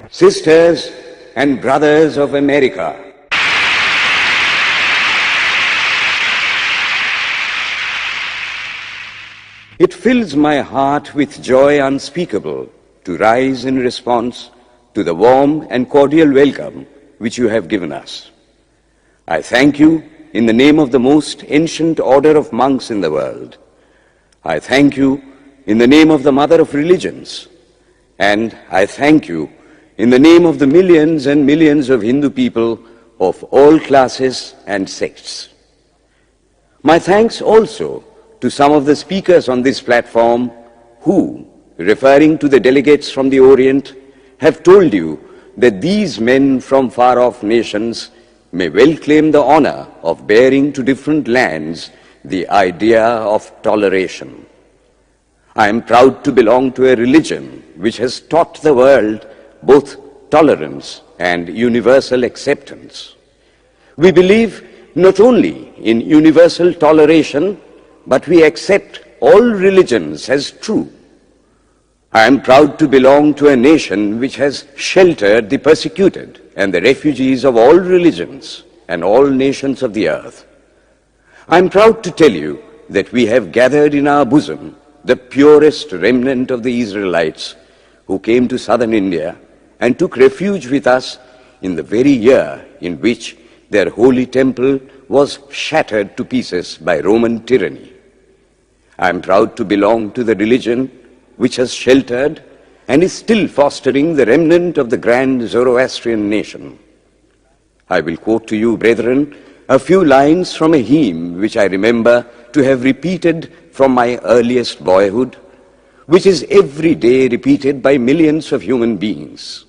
Sisters and brothers of America, it fills my heart with joy unspeakable to rise in response to the warm and cordial welcome which you have given us. I thank you in the name of the most ancient order of monks in the world. I thank you in the name of the mother of religions, and I thank you in the name of the millions and millions of Hindu people of all classes and sects. My thanks also to some of the speakers on this platform who, referring to the delegates from the Orient, have told you that these men from far-off nations may well claim the honor of bearing to different lands the idea of toleration. I am proud to belong to a religion which has taught the world both tolerance and universal acceptance. We believe not only in universal toleration, but we accept all religions as true. I am proud to belong to a nation which has sheltered the persecuted and the refugees of all religions and all nations of the earth. I am proud to tell you that we have gathered in our bosom the purest remnant of the Israelites who came to southern India and took refuge with us in the very year in which their holy temple was shattered to pieces by Roman tyranny. I am proud to belong to the religion which has sheltered and is still fostering the remnant of the grand Zoroastrian nation. I will quote to you, brethren, a few lines from a hymn which I remember to have repeated from my earliest boyhood, which is every day repeated by millions of human beings.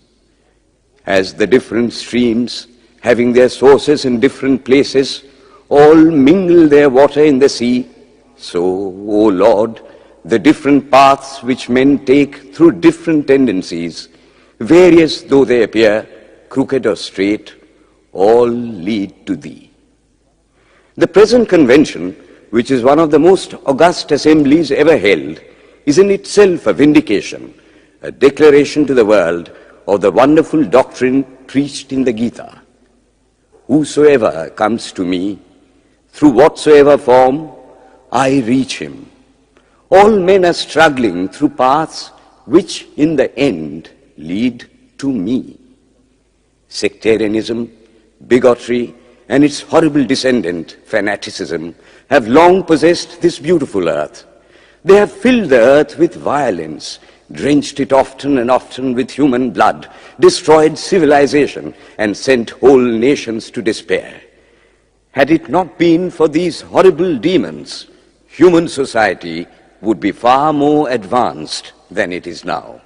As the different streams, having their sources in different places, all mingle their water in the sea, so, O Lord, the different paths which men take through different tendencies, various though they appear, crooked or straight, all lead to Thee. The present convention, which is one of the most august assemblies ever held, is in itself a vindication, a declaration to the world of the wonderful doctrine preached in the Gita. Whosoever comes to me, through whatsoever form, I reach him. All men are struggling through paths which in the end lead to me. Sectarianism, bigotry, and its horrible descendant, fanaticism, have long possessed this beautiful earth. They have filled the earth with violence, drenched it often and often with human blood, destroyed civilization, and sent whole nations to despair. Had it not been for these horrible demons, human society would be far more advanced than it is now.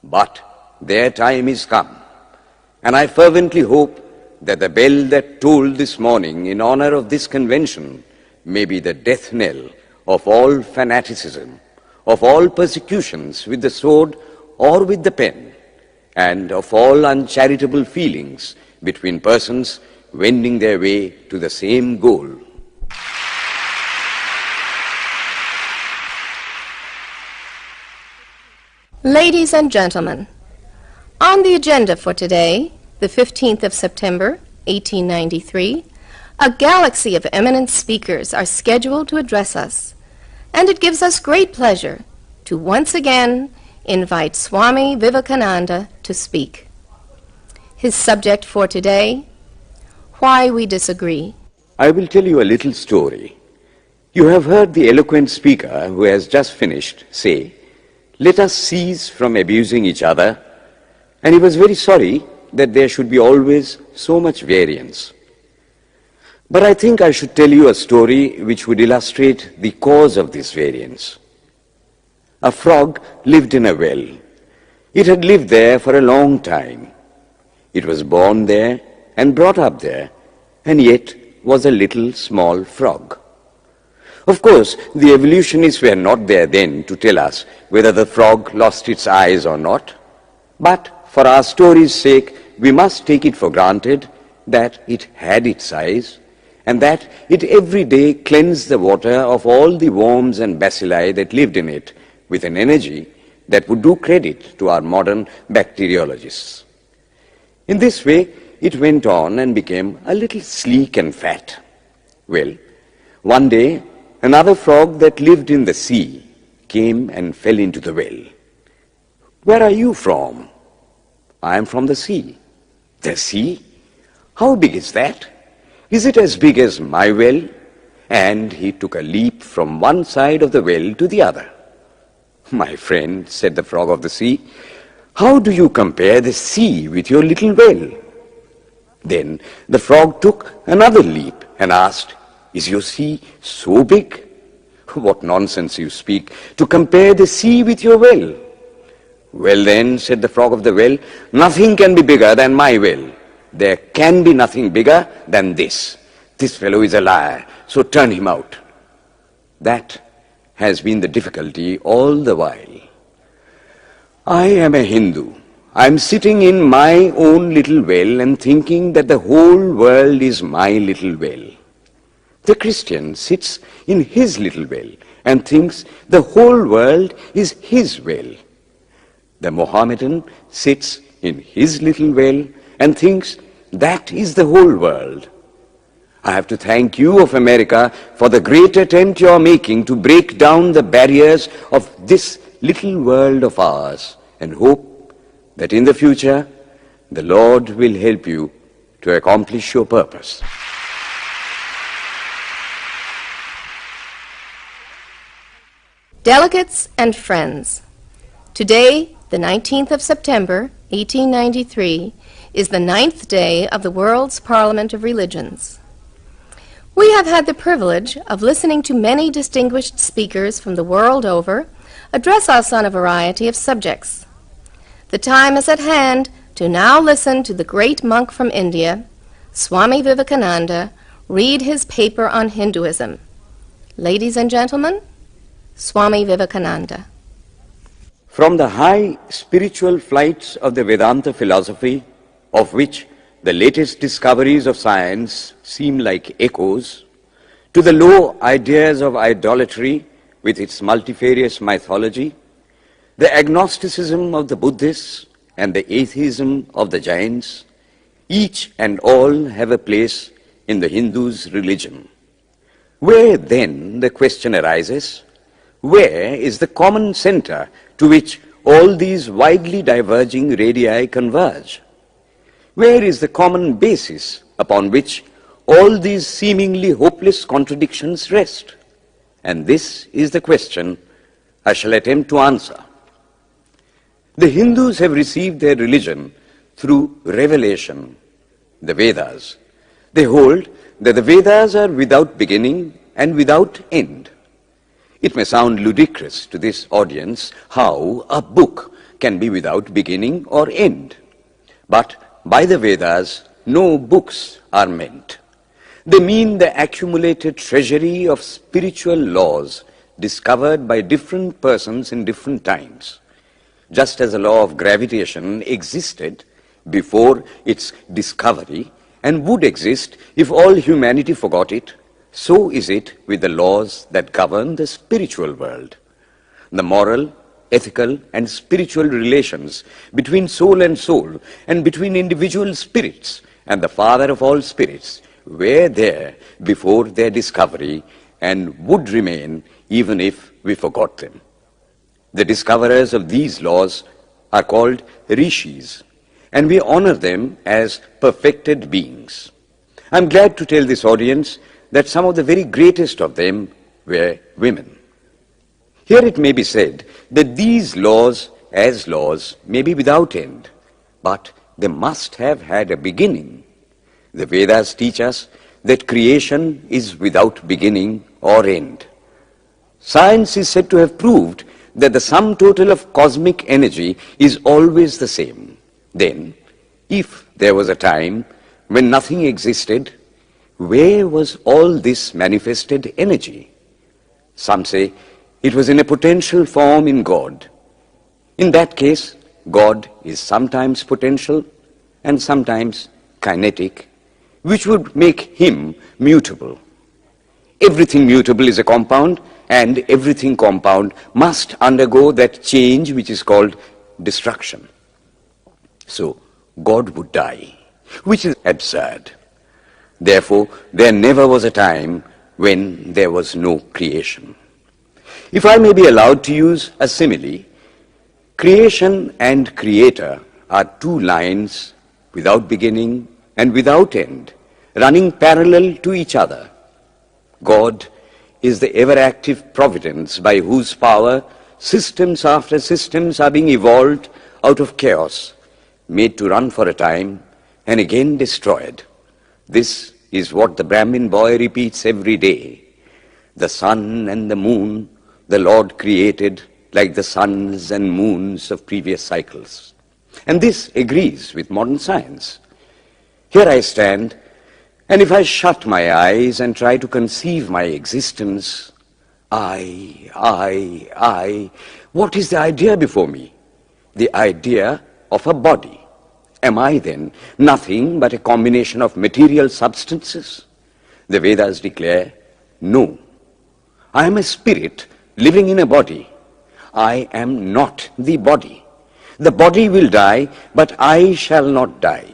But their time is come, and I fervently hope that the bell that tolled this morning in honor of this convention may be the death knell of all fanaticism, of all persecutions with the sword or with the pen, and of all uncharitable feelings between persons wending their way to the same goal. Ladies and gentlemen, on the agenda for today, the 15th of September, 1893, a galaxy of eminent speakers are scheduled to address us, and it gives us great pleasure to once again invite Swami Vivekananda to speak. His subject for today, Why We Disagree. I will tell you a little story. You have heard the eloquent speaker who has just finished say, "Let us cease from abusing each other," and he was very sorry that there should be always so much variance. But I think I should tell you a story which would illustrate the cause of this variance. A frog lived in a well. It had lived there for a long time. It was born there and brought up there, and yet was a little small frog. Of course, the evolutionists were not there then to tell us whether the frog lost its eyes or not, but for our story's sake, we must take it for granted that it had its size, and that it every day cleansed the water of all the worms and bacilli that lived in it with an energy that would do credit to our modern bacteriologists. In this way, it went on and became a little sleek and fat. Well, one day, another frog that lived in the sea came and fell into the well. "Where are you from?" "I am from the sea." "The sea? How big is that? Is it as big as my well?" And he took a leap from one side of the well to the other. "My friend," said the frog of the sea, "how do you compare the sea with your little well?" Then the frog took another leap and asked, "Is your sea so big?" "What nonsense you speak, to compare the sea with your well." "Well then," said the frog of the well, "nothing can be bigger than my well. There can be nothing bigger than this. This fellow is a liar, so turn him out." That has been the difficulty all the while. I am a Hindu. I am sitting in my own little well and thinking that the whole world is my little well. The Christian sits in his little well and thinks the whole world is his well. The Mohammedan sits in his little well and thinks that is the whole world. I have to thank you of America for the great attempt you are making to break down the barriers of this little world of ours, and hope that in the future the Lord will help you to accomplish your purpose. Delegates and friends, today, the 19th of September, 1893, is the 9th day of the World's Parliament of Religions. We have had the privilege of listening to many distinguished speakers from the world over address us on a variety of subjects. The time is at hand to now listen to the great monk from India, Swami Vivekananda, read his paper on Hinduism. Ladies and gentlemen, Swami Vivekananda. From the high spiritual flights of the Vedanta philosophy, of which the latest discoveries of science seem like echoes, to the low ideas of idolatry with its multifarious mythology, the agnosticism of the Buddhists and the atheism of the Jains, each and all have a place in the Hindu's religion. Where then, the question arises, where is the common center to which all these widely diverging radii converge? Where is the common basis upon which all these seemingly hopeless contradictions rest? And this is the question I shall attempt to answer. The Hindus have received their religion through revelation, the Vedas. They hold that the Vedas are without beginning and without end. It may sound ludicrous to this audience how a book can be without beginning or end. But by the Vedas, no books are meant. They mean the accumulated treasury of spiritual laws discovered by different persons in different times. Just as the law of gravitation existed before its discovery and would exist if all humanity forgot it, so is it with the laws that govern the spiritual world. The moral, ethical and spiritual relations between soul and between individual spirits and the Father of all spirits were there before their discovery and would remain even if we forgot them. The discoverers of these laws are called rishis, and we honor them as perfected beings. I'm glad to tell this audience that some of the very greatest of them were women. Here it may be said that these laws, as laws, may be without end, but they must have had a beginning. The Vedas teach us that creation is without beginning or end. Science is said to have proved that the sum total of cosmic energy is always the same. Then, if there was a time when nothing existed, where was all this manifested energy? Some say it was in a potential form in God. In that case, God is sometimes potential, and sometimes kinetic, which would make him mutable. Everything mutable is a compound, and everything compound must undergo that change which is called destruction. So, God would die, which is absurd. Therefore, there never was a time when there was no creation. If I may be allowed to use a simile, creation and creator are two lines without beginning and without end, running parallel to each other. God is the ever-active providence by whose power systems after systems are being evolved out of chaos, made to run for a time and again destroyed. This is what the Brahmin boy repeats every day. The sun and the moon the Lord created like the suns and moons of previous cycles. And this agrees with modern science. Here I stand, and if I shut my eyes and try to conceive my existence, what is the idea before me? The idea of a body. Am I then nothing but a combination of material substances? The Vedas declare, no. I am a spirit living in a body. I am not the body. The body will die, but I shall not die.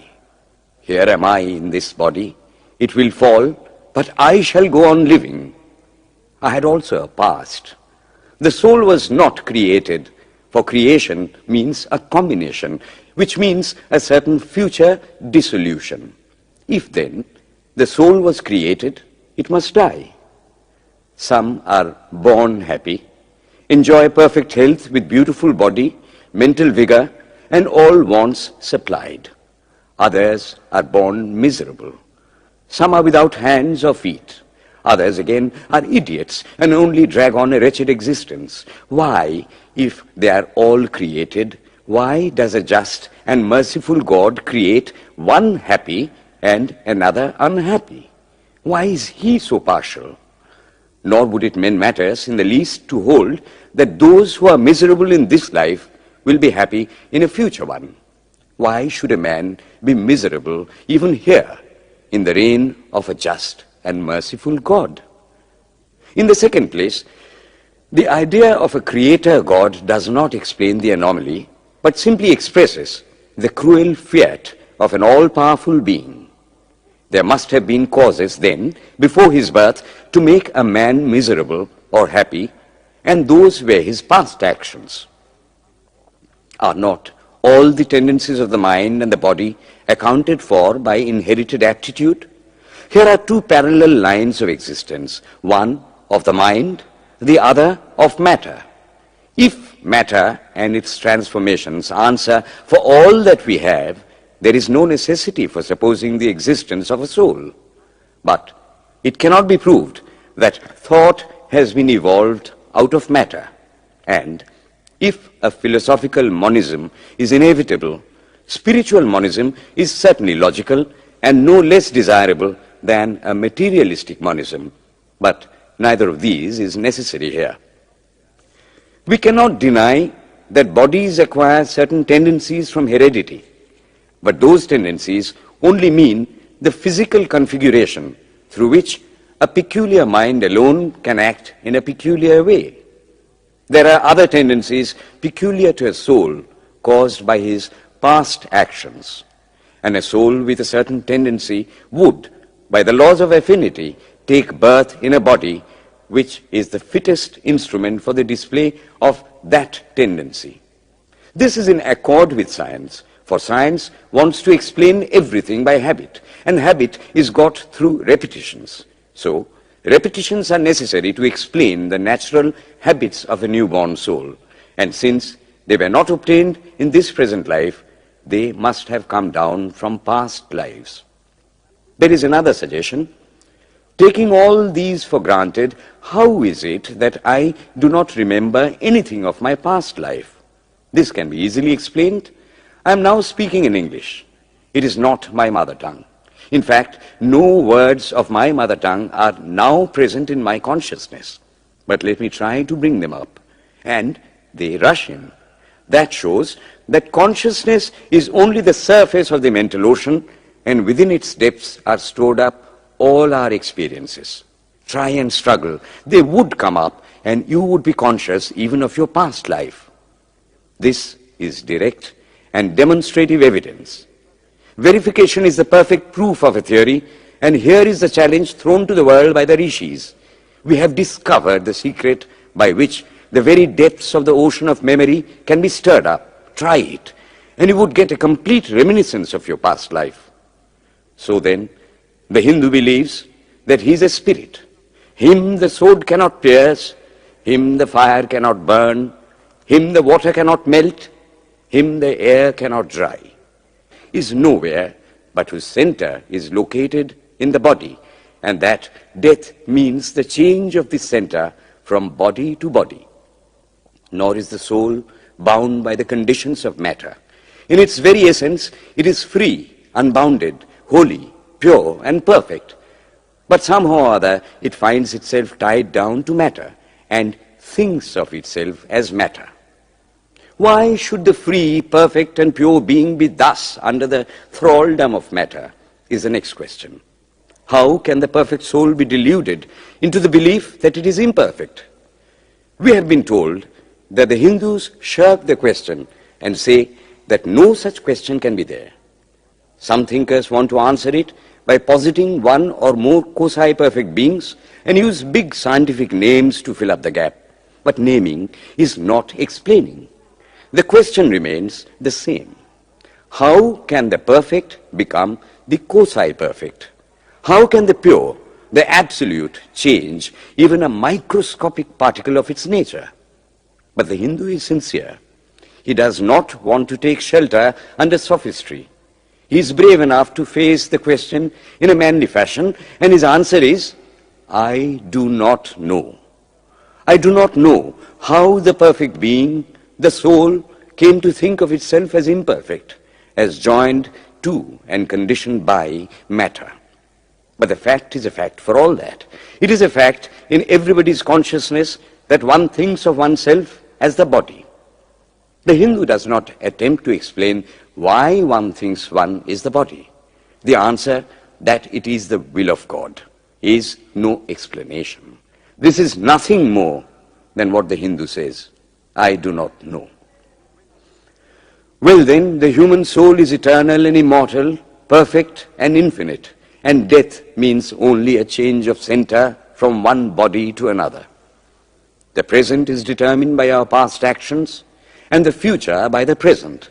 Here am I in this body. It will fall, but I shall go on living. I had also a past. The soul was not created, for creation means a combination, which means a certain future dissolution. If then the soul was created, it must die. Some are born happy, enjoy perfect health with beautiful body, mental vigor, and all wants supplied. Others are born miserable. Some are without hands or feet. Others again are idiots and only drag on a wretched existence. Why, if they are all created, why does a just and merciful God create one happy and another unhappy? Why is he so partial? Nor would it mend matters in the least to hold that those who are miserable in this life will be happy in a future one. Why should a man be miserable even here in the reign of a just and merciful God? In the second place, the idea of a creator God does not explain the anomaly, but simply expresses the cruel fiat of an all-powerful being. There must have been causes then, before his birth, to make a man miserable or happy, and those were his past actions. Are not all the tendencies of the mind and the body accounted for by inherited aptitude? Here are two parallel lines of existence, one of the mind, the other of matter. If matter and its transformations answer for all that we have, there is no necessity for supposing the existence of a soul. But it cannot be proved that thought has been evolved out of matter. And if a philosophical monism is inevitable, spiritual monism is certainly logical and no less desirable than a materialistic monism. But neither of these is necessary here. We cannot deny that bodies acquire certain tendencies from heredity, but those tendencies only mean the physical configuration through which a peculiar mind alone can act in a peculiar way. There are other tendencies peculiar to a soul caused by his past actions, and a soul with a certain tendency would, by the laws of affinity, take birth in a body which is the fittest instrument for the display of that tendency. This is in accord with science, for science wants to explain everything by habit, and habit is got through repetitions. So, repetitions are necessary to explain the natural habits of a newborn soul, and since they were not obtained in this present life, they must have come down from past lives. There is another suggestion. Taking all these for granted, how is it that I do not remember anything of my past life? This can be easily explained. I am now speaking in English. It is not my mother tongue. In fact, no words of my mother tongue are now present in my consciousness. But let me try to bring them up. And they rush in. That shows that consciousness is only the surface of the mental ocean, and within its depths are stored up all our experiences. Try and struggle. They would come up, and you would be conscious even of your past life. This is direct and demonstrative evidence. Verification is the perfect proof of a theory, and here is the challenge thrown to the world by the rishis. We have discovered the secret by which the very depths of the ocean of memory can be stirred up. Try it, and you would get a complete reminiscence of your past life. So then, the Hindu believes that he is a spirit. Him the sword cannot pierce, him the fire cannot burn, him the water cannot melt, him the air cannot dry. Is nowhere, but whose center is located in the body, and that death means the change of this center from body to body. Nor is the soul bound by the conditions of matter. In its very essence, it is free, unbounded, holy, pure, and perfect. But somehow or other, it finds itself tied down to matter and thinks of itself as matter. Why should the free, perfect, and pure being be thus under the thraldom of matter, is the next question. How can the perfect soul be deluded into the belief that it is imperfect? We have been told that the Hindus shirk the question and say that no such question can be there. Some thinkers want to answer it by positing one or more quasi-perfect beings and use big scientific names to fill up the gap. But naming is not explaining. The question remains the same. How can the perfect become the quasi-perfect? How can the pure, the absolute, change even a microscopic particle of its nature? But the Hindu is sincere. He does not want to take shelter under sophistry. He is brave enough to face the question in a manly fashion, and his answer is, I do not know. I do not know how the perfect being, the soul, came to think of itself as imperfect, as joined to and conditioned by matter. But the fact is a fact for all that. It is a fact in everybody's consciousness that one thinks of oneself as the body. The Hindu does not attempt to explain why one thinks one is the body. The answer, that it is the will of God, is no explanation. This is nothing more than what the Hindu says, I do not know. Well then, the human soul is eternal and immortal, perfect and infinite, and death means only a change of center from one body to another. The present is determined by our past actions, and the future by the present.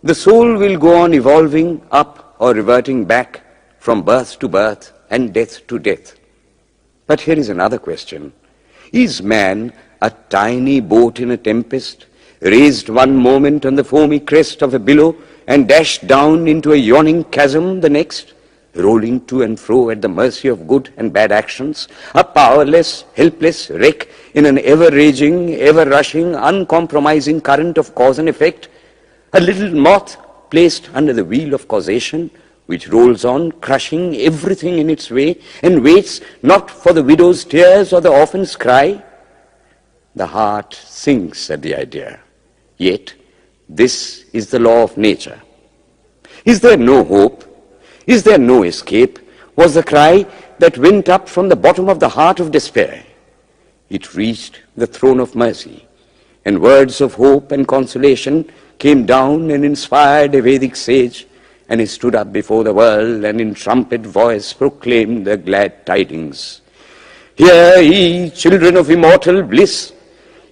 The soul will go on evolving up or reverting back from birth to birth and death to death. But here is another question. Is man a tiny boat in a tempest, raised one moment on the foamy crest of a billow and dashed down into a yawning chasm the next, rolling to and fro at the mercy of good and bad actions, a powerless, helpless wreck in an ever-raging, ever-rushing, uncompromising current of cause and effect, a little moth placed under the wheel of causation, which rolls on, crushing everything in its way, and waits not for the widow's tears or the orphan's cry? The heart sinks at the idea. Yet, this is the law of nature. Is there no hope? Is there no escape? Was the cry that went up from the bottom of the heart of despair. It reached the throne of mercy, and words of hope and consolation came down and inspired a Vedic sage, and he stood up before the world and in trumpet voice proclaimed the glad tidings. Hear ye, children of immortal bliss,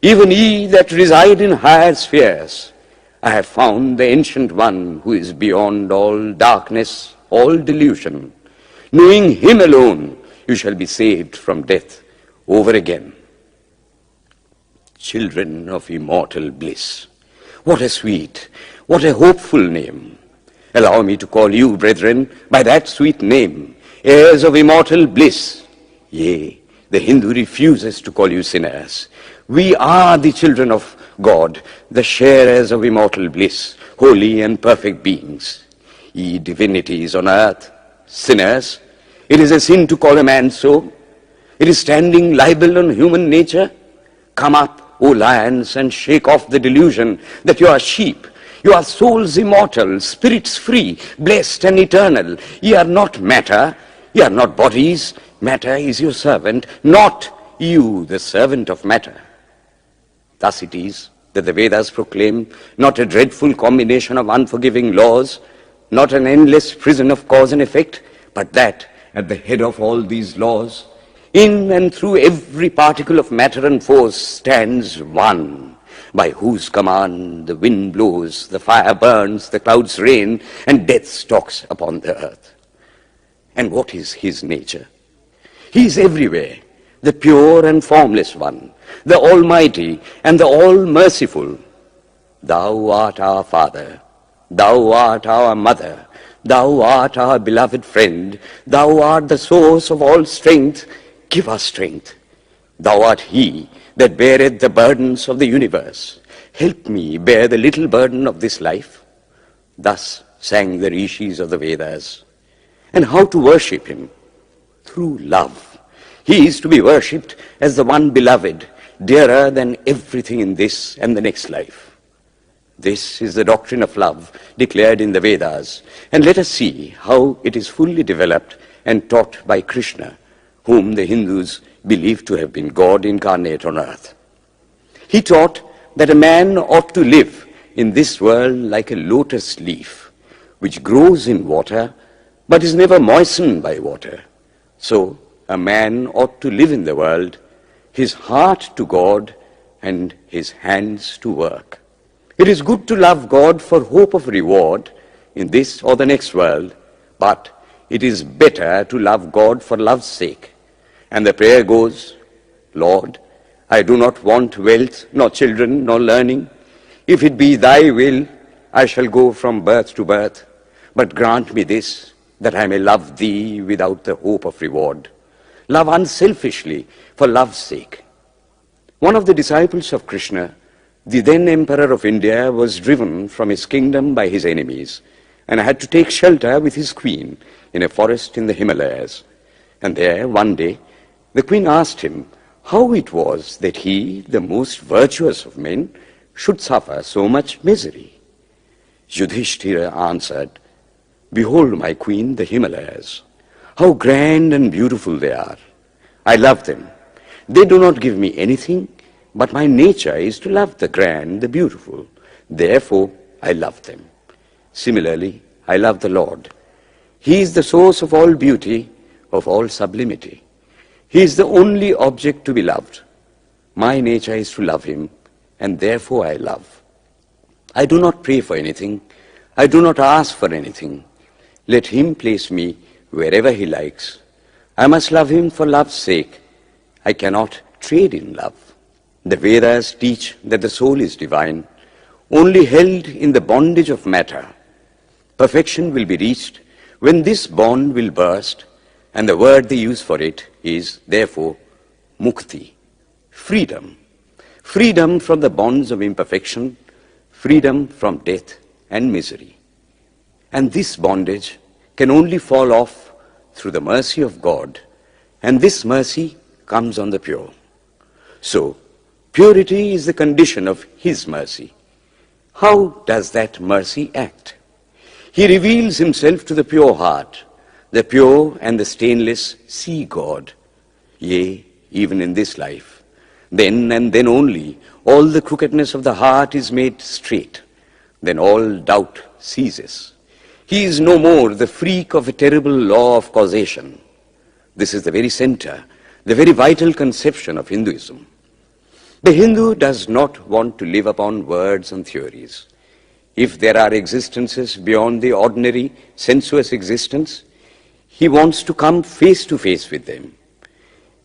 even ye that reside in higher spheres. I have found the ancient one who is beyond all darkness, all delusion. Knowing him alone, you shall be saved from death over again. Children of immortal bliss. What a sweet, what a hopeful name. Allow me to call you, brethren, by that sweet name, heirs of immortal bliss. Yea, the Hindu refuses to call you sinners. We are the children of God, the sharers of immortal bliss, holy and perfect beings. Ye divinities on earth, sinners, it is a sin to call a man so. It is standing libel on human nature. Come up, O lions, and shake off the delusion that you are sheep. You are souls immortal, spirits free, blessed and eternal. Ye are not matter, ye are not bodies. Matter is your servant, not you the servant of matter. Thus it is that the Vedas proclaim not a dreadful combination of unforgiving laws, not an endless prison of cause and effect, but that at the head of all these laws, in and through every particle of matter and force stands one, by whose command the wind blows, the fire burns, the clouds rain, and death stalks upon the earth. And what is his nature? He is everywhere, the pure and formless one, the Almighty and the All-Merciful. Thou art our Father, thou art our Mother, thou art our beloved friend, thou art the source of all strength. Give us strength. Thou art he that beareth the burdens of the universe. Help me bear the little burden of this life. Thus sang the rishis of the Vedas. And how to worship him? Through love. He is to be worshipped as the one beloved, dearer than everything in this and the next life. This is the doctrine of love declared in the Vedas, and let us see how it is fully developed and taught by Krishna, whom the Hindus believe to have been God incarnate on earth. He taught that a man ought to live in this world like a lotus leaf, which grows in water but is never moistened by water. So a man ought to live in the world, his heart to God and his hands to work. It is good to love God for hope of reward in this or the next world, but it is better to love God for love's sake. And the prayer goes, Lord, I do not want wealth, nor children, nor learning. If it be thy will, I shall go from birth to birth. But grant me this, that I may love thee without the hope of reward. Love unselfishly for love's sake. One of the disciples of Krishna, the then Emperor of India, was driven from his kingdom by his enemies and had to take shelter with his queen in a forest in the Himalayas. And there, one day, the queen asked him how it was that he, the most virtuous of men, should suffer so much misery. Yudhishthira answered, Behold, my queen, the Himalayas. How grand and beautiful they are. I love them. They do not give me anything, but my nature is to love the grand, the beautiful. Therefore, I love them. Similarly, I love the Lord. He is the source of all beauty, of all sublimity. He is the only object to be loved. My nature is to love him, and therefore I love. I do not pray for anything. I do not ask for anything. Let him place me wherever he likes. I must love him for love's sake. I cannot trade in love. The Vedas teach that the soul is divine, only held in the bondage of matter. Perfection will be reached when this bond will burst, and the word they use for it is, therefore, mukti, freedom. Freedom from the bonds of imperfection, freedom from death and misery. And this bondage can only fall off through the mercy of God, and this mercy comes on the pure. So, purity is the condition of his mercy. How does that mercy act? He reveals himself to the pure heart. The pure and the stainless see God, yea, even in this life. Then and then only all the crookedness of the heart is made straight. Then all doubt ceases. He is no more the freak of a terrible law of causation. This is the very center, the very vital conception of Hinduism. The Hindu does not want to live upon words and theories. If there are existences beyond the ordinary sensuous existence, he wants to come face to face with them.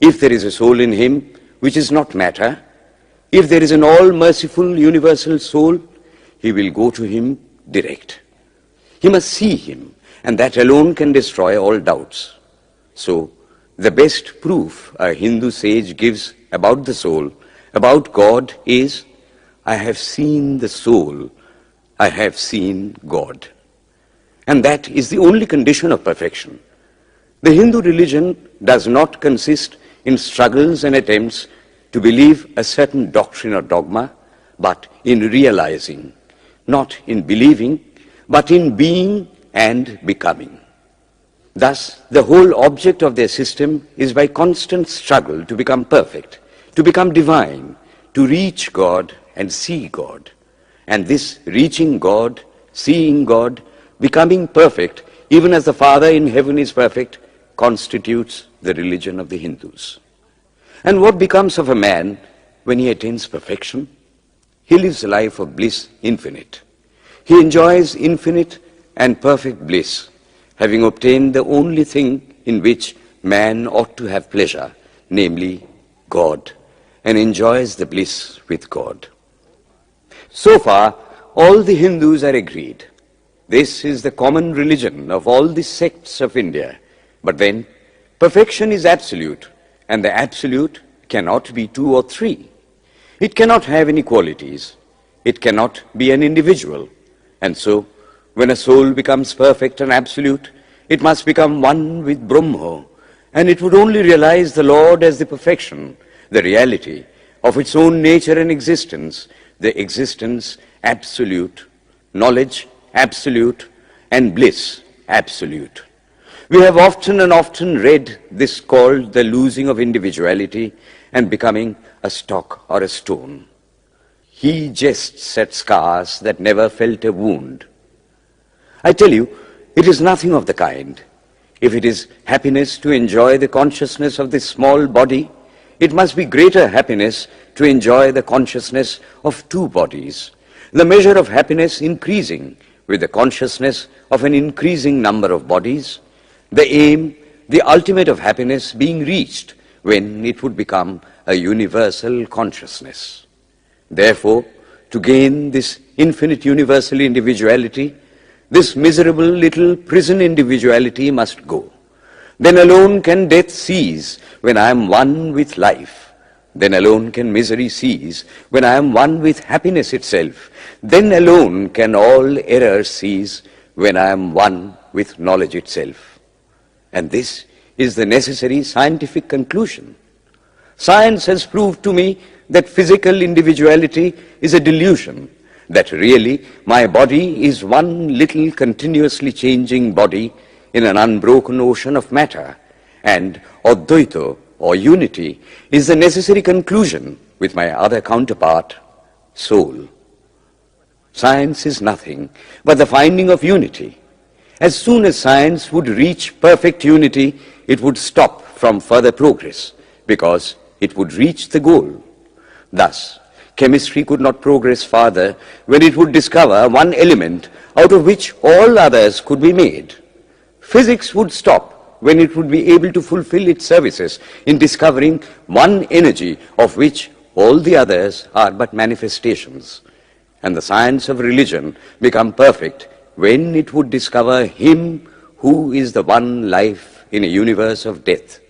If there is a soul in him which is not matter, if there is an all-merciful universal soul, he will go to him direct. He must see him, and that alone can destroy all doubts. So, the best proof a Hindu sage gives about the soul, about God, is, I have seen the soul, I have seen God. And that is the only condition of perfection. The Hindu religion does not consist in struggles and attempts to believe a certain doctrine or dogma, but in realizing not in believing, but in being and becoming. Thus, the whole object of their system is by constant struggle to become perfect, to become divine, to reach God and see God. And this reaching God, seeing God, becoming perfect, even as the Father in heaven is perfect, constitutes the religion of the Hindus. And what becomes of a man when he attains perfection? He lives a life of bliss infinite. He enjoys infinite and perfect bliss, having obtained the only thing in which man ought to have pleasure, namely God, and enjoys the bliss with God. So far, all the Hindus are agreed. This is the common religion of all the sects of India. But then, perfection is absolute, and the absolute cannot be two or three. It cannot have any qualities. It cannot be an individual. And so, when a soul becomes perfect and absolute, it must become one with Brahma, and it would only realize the Lord as the perfection, the reality of its own nature and existence, the existence absolute, knowledge absolute, and bliss absolute. We have often and often read this called the losing of individuality and becoming a stock or a stone. He jests at scars that never felt a wound. I tell you, it is nothing of the kind. If it is happiness to enjoy the consciousness of this small body, it must be greater happiness to enjoy the consciousness of two bodies, the measure of happiness increasing with the consciousness of an increasing number of bodies, the aim, the ultimate of happiness being reached when it would become a universal consciousness. Therefore, to gain this infinite universal individuality, this miserable little prison individuality must go. Then alone can death cease when I am one with life. Then alone can misery cease when I am one with happiness itself. Then alone can all error cease when I am one with knowledge itself. And this is the necessary scientific conclusion. Science has proved to me that physical individuality is a delusion, that really my body is one little continuously changing body in an unbroken ocean of matter, and Advaita, or unity, is the necessary conclusion with my other counterpart, soul. Science is nothing but the finding of unity. As soon as science would reach perfect unity, it would stop from further progress, because it would reach the goal. Thus, chemistry could not progress farther when it would discover one element out of which all others could be made. Physics would stop when it would be able to fulfill its services in discovering one energy of which all the others are but manifestations. And the science of religion become perfect when it would discover Him who is the one life in a universe of death,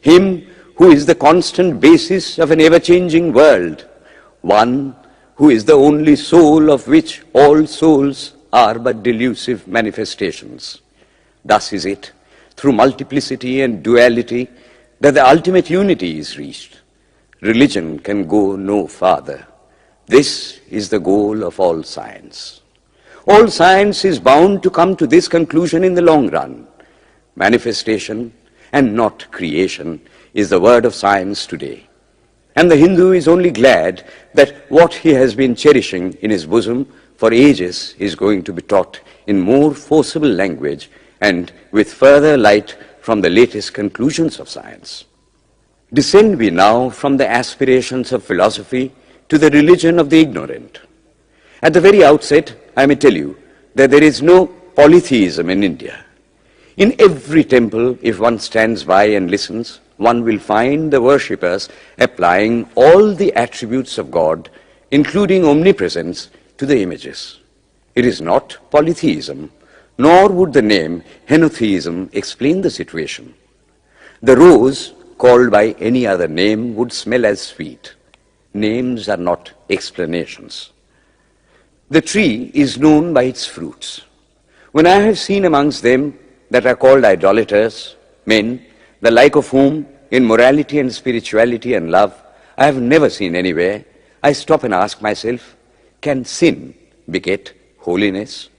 Him who is the constant basis of an ever-changing world, one who is the only soul of which all souls are but delusive manifestations. Thus is it, through multiplicity and duality, that the ultimate unity is reached. Religion can go no farther. This is the goal of all science. All science is bound to come to this conclusion in the long run. Manifestation and not creation is the word of science today. And the Hindu is only glad that what he has been cherishing in his bosom for ages is going to be taught in more forcible language and with further light from the latest conclusions of science. Descend we now from the aspirations of philosophy to the religion of the ignorant. At the very outset, I may tell you that there is no polytheism in India. In every temple, if one stands by and listens, one will find the worshippers applying all the attributes of God, including omnipresence, to the images. It is not polytheism, nor would the name henotheism explain the situation. The rose, called by any other name, would smell as sweet. Names are not explanations. The tree is known by its fruits. When I have seen amongst them that are called idolaters, men, the like of whom, in morality and spirituality and love, I have never seen anywhere, I stop and ask myself, can sin beget holiness.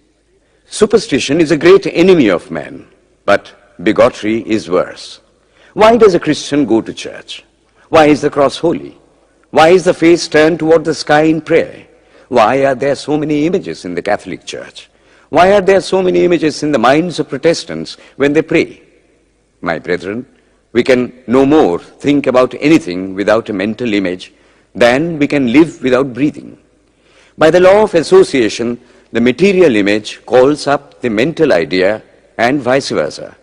Superstition is a great enemy of man, but bigotry is worse. Why does a Christian go to church? Why is the cross holy? Why is the face turned toward the sky in prayer? Why are there so many images in the Catholic Church? Why are there so many images in the minds of Protestants when they pray? My brethren, we can no more think about anything without a mental image than we can live without breathing. By the law of association, the material image calls up the mental idea and vice versa.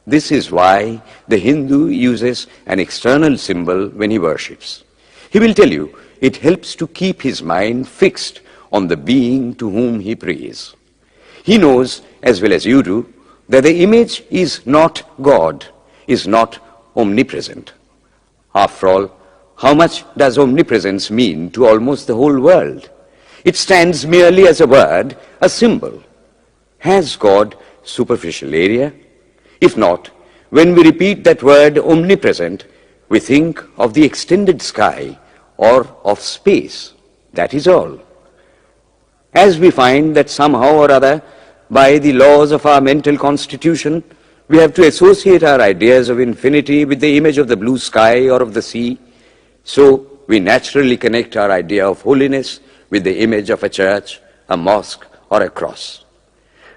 This is why the Hindu uses an external symbol when he worships. He will tell you it helps to keep his mind fixed on the being to whom he prays. He knows, as well as you do, that the image is not God, is not omnipresent. After all, how much does omnipresence mean to almost the whole world? It stands merely as a word, a symbol. Has God superficial area? If not, when we repeat that word omnipresent, we think of the extended sky or of space. That is all. As we find that somehow or other, by the laws of our mental constitution, we have to associate our ideas of infinity with the image of the blue sky or of the sea, so we naturally connect our idea of holiness with the image of a church, a mosque, or a cross.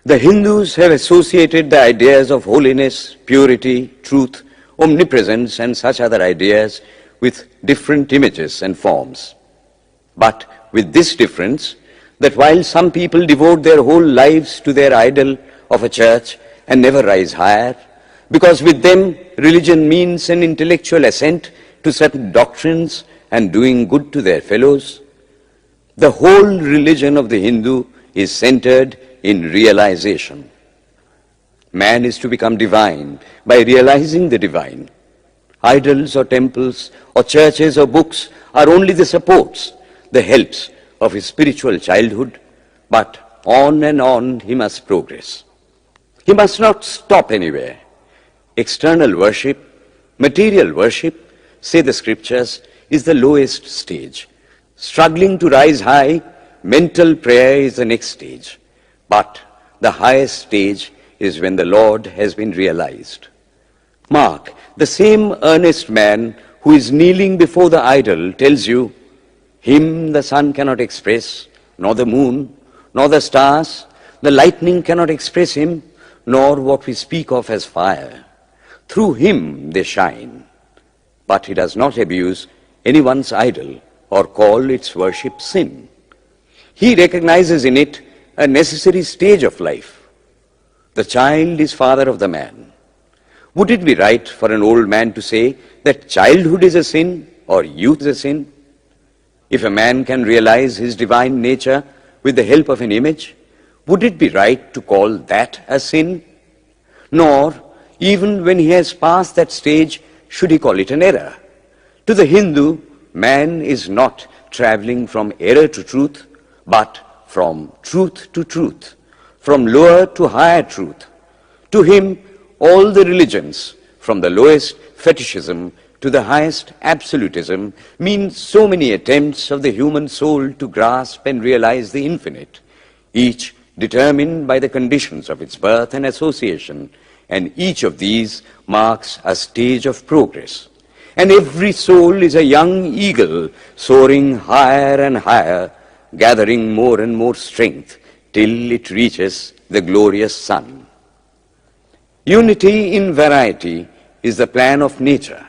The Hindus have associated the ideas of holiness, purity, truth, omnipresence, and such other ideas with different images and forms. But with this difference, that while some people devote their whole lives to their idol of a church and never rise higher, because with them religion means an intellectual assent to certain doctrines and doing good to their fellows, the whole religion of the Hindu is centered in realization. Man is to become divine by realizing the divine. Idols or temples or churches or books are only the supports, the helps of his spiritual childhood, but on and on he must progress. He must not stop anywhere. External worship, material worship, say the scriptures, is the lowest stage. Struggling to rise high, mental prayer is the next stage. But the highest stage is when the Lord has been realized. Mark, the same earnest man who is kneeling before the idol tells you, him the sun cannot express, nor the moon, nor the stars, the lightning cannot express him, nor what we speak of as fire. Through him they shine. But he does not abuse anyone's idol or call its worship sin. He recognizes in it a necessary stage of life. The child is father of the man. Would it be right for an old man to say that childhood is a sin or youth is a sin? If a man can realize his divine nature with the help of an image, would it be right to call that a sin? Nor, even when he has passed that stage, should he call it an error. To the Hindu, man is not traveling from error to truth, but from truth to truth, from lower to higher truth. To him, all the religions, from the lowest fetishism to the highest absolutism, mean so many attempts of the human soul to grasp and realize the infinite, each determined by the conditions of its birth and association, and each of these marks a stage of progress. And every soul is a young eagle soaring higher and higher, gathering more and more strength till it reaches the glorious sun. Unity in variety is the plan of nature,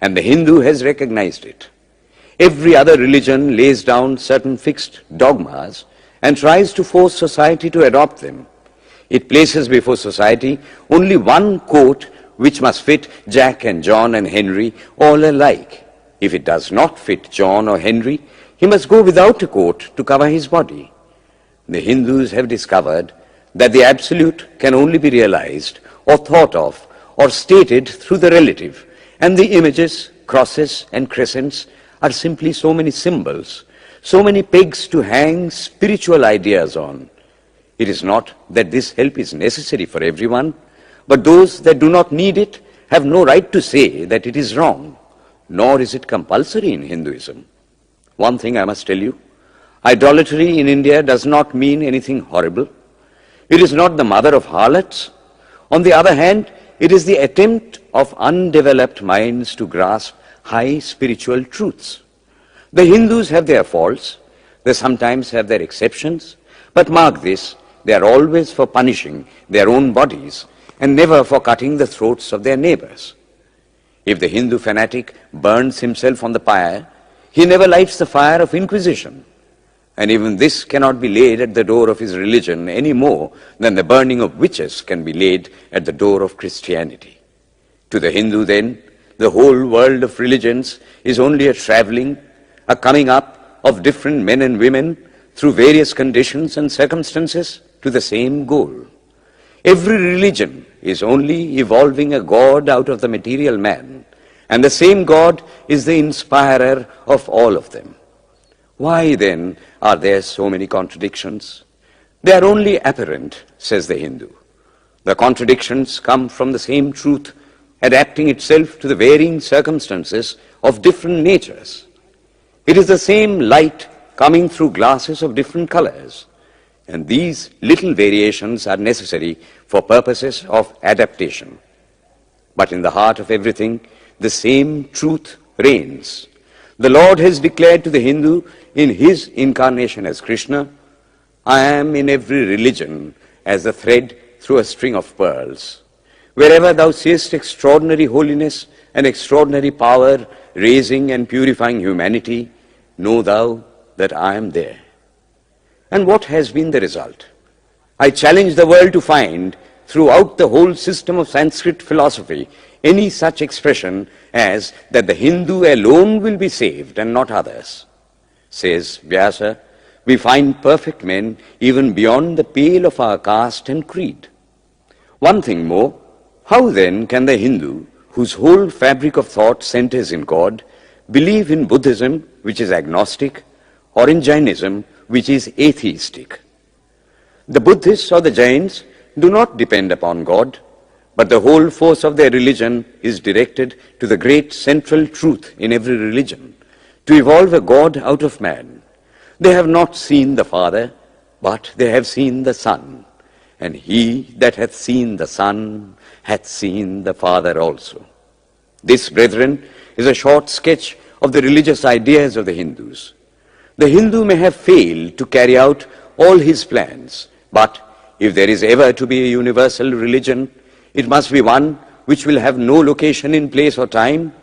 and the Hindu has recognized it. Every other religion lays down certain fixed dogmas and tries to force society to adopt them. It places before society only one coat which must fit Jack and John and Henry all alike. If it does not fit John or Henry, he must go without a coat to cover his body. The Hindus have discovered that the absolute can only be realized or thought of or stated through the relative, and the images, crosses and crescents are simply so many symbols, so many pegs to hang spiritual ideas on. It is not that this help is necessary for everyone, but those that do not need it have no right to say that it is wrong, nor is it compulsory in Hinduism. One thing I must tell you, Idolatry in India does not mean anything horrible. It is not the mother of harlots. On the other hand, it is the attempt of undeveloped minds to grasp high spiritual truths. The Hindus have their faults, they sometimes have their exceptions, but mark this, they are always for punishing their own bodies and never for cutting the throats of their neighbors. If the Hindu fanatic burns himself on the pyre, he never lights the fire of inquisition. And even this cannot be laid at the door of his religion any more than the burning of witches can be laid at the door of Christianity. To the Hindu, then, the whole world of religions is only a traveling, a coming up of different men and women through various conditions and circumstances to the same goal. Every religion is only evolving a God out of the material man, and the same God is the inspirer of all of them. Why then are there so many contradictions? They are only apparent, says the Hindu. The contradictions come from the same truth adapting itself to the varying circumstances of different natures. It is the same light coming through glasses of different colors, and these little variations are necessary for purposes of adaptation. But in the heart of everything, the same truth reigns. The Lord has declared to the Hindu in his incarnation as Krishna, I am in every religion as a thread through a string of pearls. Wherever thou seest extraordinary holiness and extraordinary power raising and purifying humanity, know thou that I am there. And what has been the result? I challenge the world to find throughout the whole system of Sanskrit philosophy any such expression as that the Hindu alone will be saved and not others. Says Vyasa, we find perfect men even beyond the pale of our caste and creed. One thing more, how then can the Hindu, whose whole fabric of thought centers in God, believe in Buddhism, which is agnostic, or in Jainism, which is atheistic? The Buddhists or the Jains do not depend upon God, but the whole force of their religion is directed to the great central truth in every religion, to evolve a God out of man. They have not seen the Father, but they have seen the Son. And he that hath seen the Son hath seen the Father also. This, brethren, is a short sketch of the religious ideas of the Hindus. The Hindu may have failed to carry out all his plans, but if there is ever to be a universal religion, it must be one which will have no location in place or time,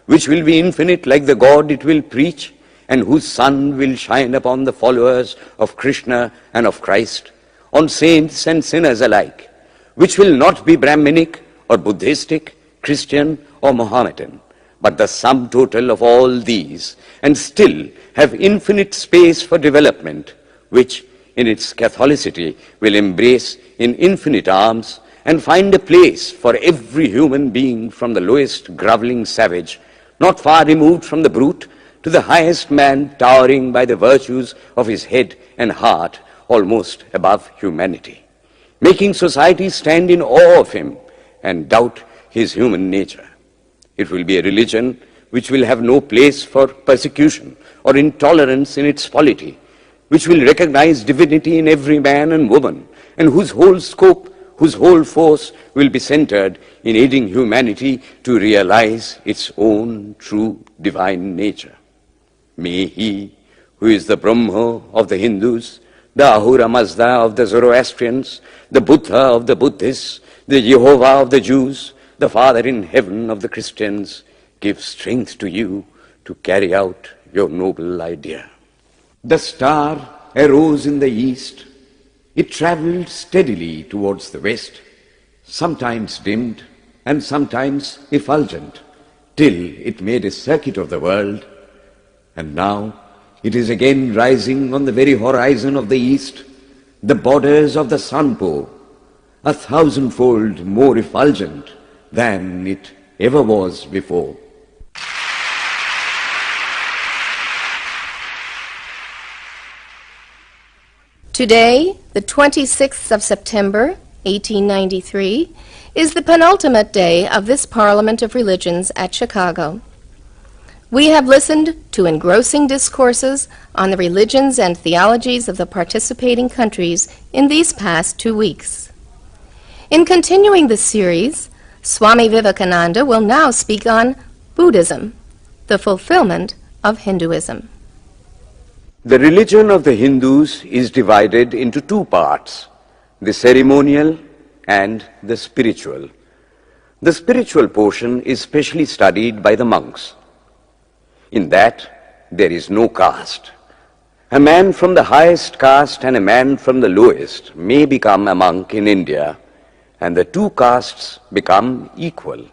which will be infinite like the God it will preach, and whose sun will shine upon the followers of Krishna and of Christ, on saints and sinners alike, which will not be Brahminic or Buddhistic, Christian or Mohammedan, but the sum total of all these, and still have infinite space for development, which in its Catholicity will embrace in infinite arms and find a place for every human being from the lowest groveling savage, not far removed from the brute, to the highest man towering by the virtues of his head and heart almost above humanity, making society stand in awe of him and doubt his human nature. It will be a religion which will have no place for persecution or intolerance in its polity, which will recognize divinity in every man and woman, and whose whole scope, whose whole force will be centered in aiding humanity to realize its own true divine nature. May he, who is the Brahma of the Hindus, the Ahura Mazda of the Zoroastrians, the Buddha of the Buddhists, the Jehovah of the Jews, the Father in heaven of the Christians, give strength to you to carry out your noble idea. The star arose in the east. It traveled steadily towards the west, sometimes dimmed and sometimes effulgent, till it made a circuit of the world. And now it is again rising on the very horizon of the east, the borders of the sun-pole, 1,000-fold more effulgent than it ever was before. Today, the 26th of September, 1893, is the penultimate day of this Parliament of Religions at Chicago. We have listened to engrossing discourses on the religions and theologies of the participating countries in these past 2 weeks. In continuing this series, Swami Vivekananda will now speak on Buddhism, the fulfillment of Hinduism. The religion of the Hindus is divided into two parts, the ceremonial and the spiritual. The spiritual portion is specially studied by the monks. In that, there is no caste. A man from the highest caste and a man from the lowest may become a monk in India, and the two castes become equal.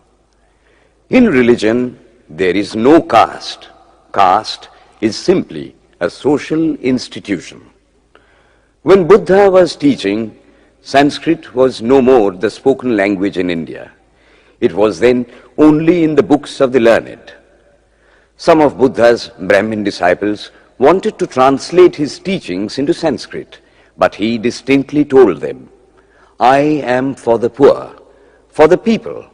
In religion, there is no caste. Caste is simply a social institution. When Buddha was teaching, Sanskrit was no more the spoken language in India. It was then only in the books of the learned. Some of Buddha's Brahmin disciples wanted to translate his teachings into Sanskrit, but he distinctly told them, "I am for the poor, for the people.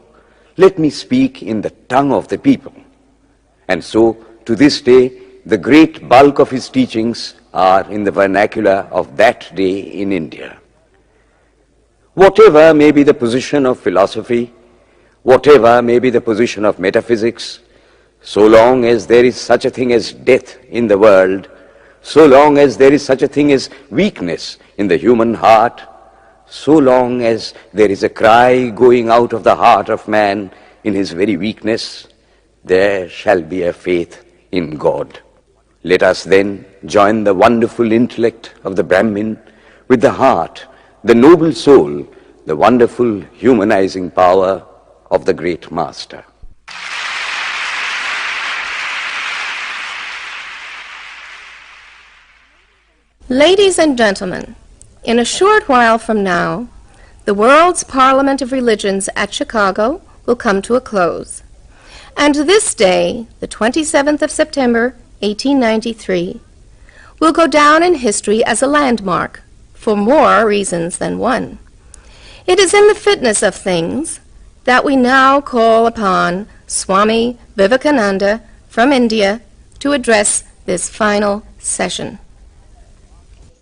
Let me speak in the tongue of the people." And so, to this day, the great bulk of his teachings are in the vernacular of that day in India. Whatever may be the position of philosophy, whatever may be the position of metaphysics, so long as there is such a thing as death in the world, so long as there is such a thing as weakness in the human heart, so long as there is a cry going out of the heart of man in his very weakness, there shall be a faith in God. Let us then join the wonderful intellect of the Brahmin with the heart, the noble soul, the wonderful humanizing power of the great Master. Ladies and gentlemen, in a short while from now, the World's Parliament of Religions at Chicago will come to a close. And this day, the 27th of September, 1893, will go down in history as a landmark for more reasons than one. It is in the fitness of things that we now call upon Swami Vivekananda from India to address this final session.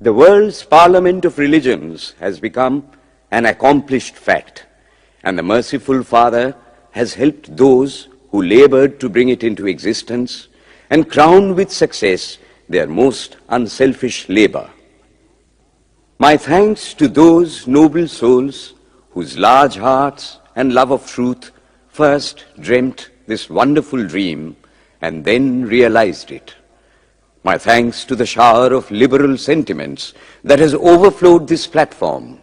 The world's Parliament of Religions has become an accomplished fact, and the merciful Father has helped those who labored to bring it into existence and crown with success their most unselfish labor. My thanks to those noble souls whose large hearts and love of truth first dreamt this wonderful dream and then realized it. My thanks to the shower of liberal sentiments that has overflowed this platform.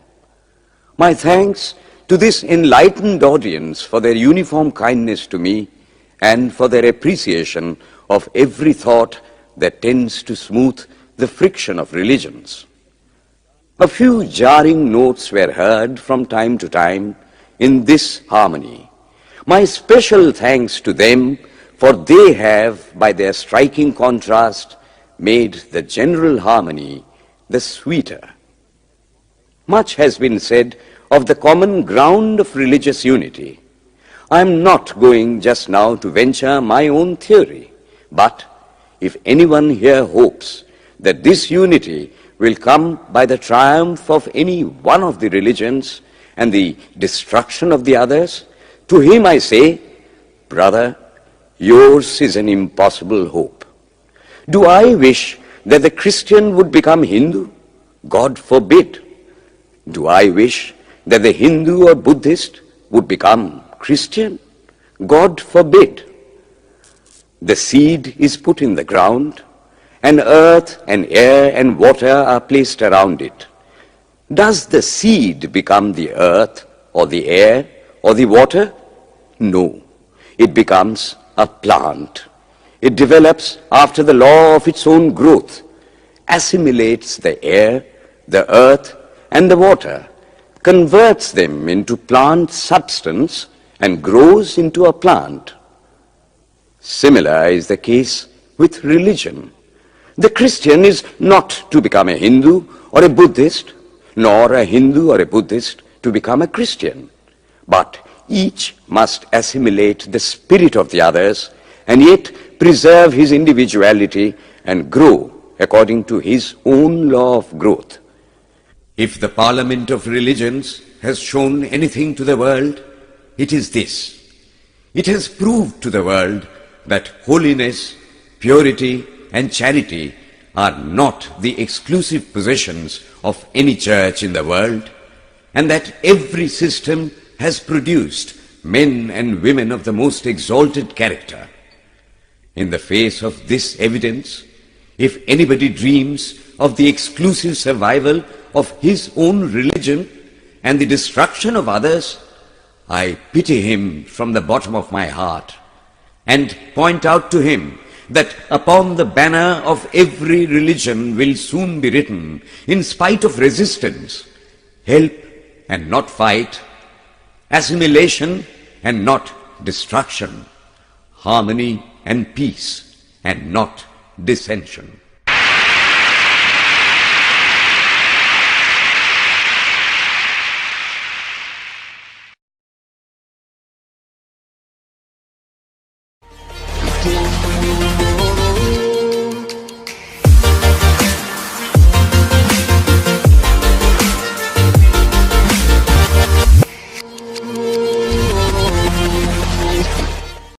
My thanks to this enlightened audience for their uniform kindness to me and for their appreciation of every thought that tends to smooth the friction of religions. A few jarring notes were heard from time to time in this harmony. My special thanks to them, for they have, by their striking contrast, made the general harmony the sweeter. Much has been said of the common ground of religious unity. I am not going just now to venture my own theory, but if anyone here hopes that this unity will come by the triumph of any one of the religions and the destruction of the others, to him I say, brother, yours is an impossible hope. Do I wish that the Christian would become Hindu? God forbid. Do I wish that the Hindu or Buddhist would become Christian? God forbid. The seed is put in the ground, and earth and air and water are placed around it. Does the seed become the earth or the air or the water? No. It becomes a plant. It develops after the law of its own growth, assimilates the air, the earth, and the water, converts them into plant substance, and grows into a plant. Similar is the case with religion. The Christian is not to become a Hindu or a Buddhist, nor a Hindu or a Buddhist to become a Christian, but each must assimilate the spirit of the others and yet preserve his individuality and grow according to his own law of growth. If the parliament of religions has shown anything to the world, it is this. It has proved to the world that holiness, purity, and charity are not the exclusive possessions of any church in the world, and that every system has produced men and women of the most exalted character. In the face of this evidence, if anybody dreams of the exclusive survival of his own religion and the destruction of others, I pity him from the bottom of my heart and point out to him that upon the banner of every religion will soon be written, in spite of resistance, help and not fight, assimilation and not destruction, harmony and peace and not dissension.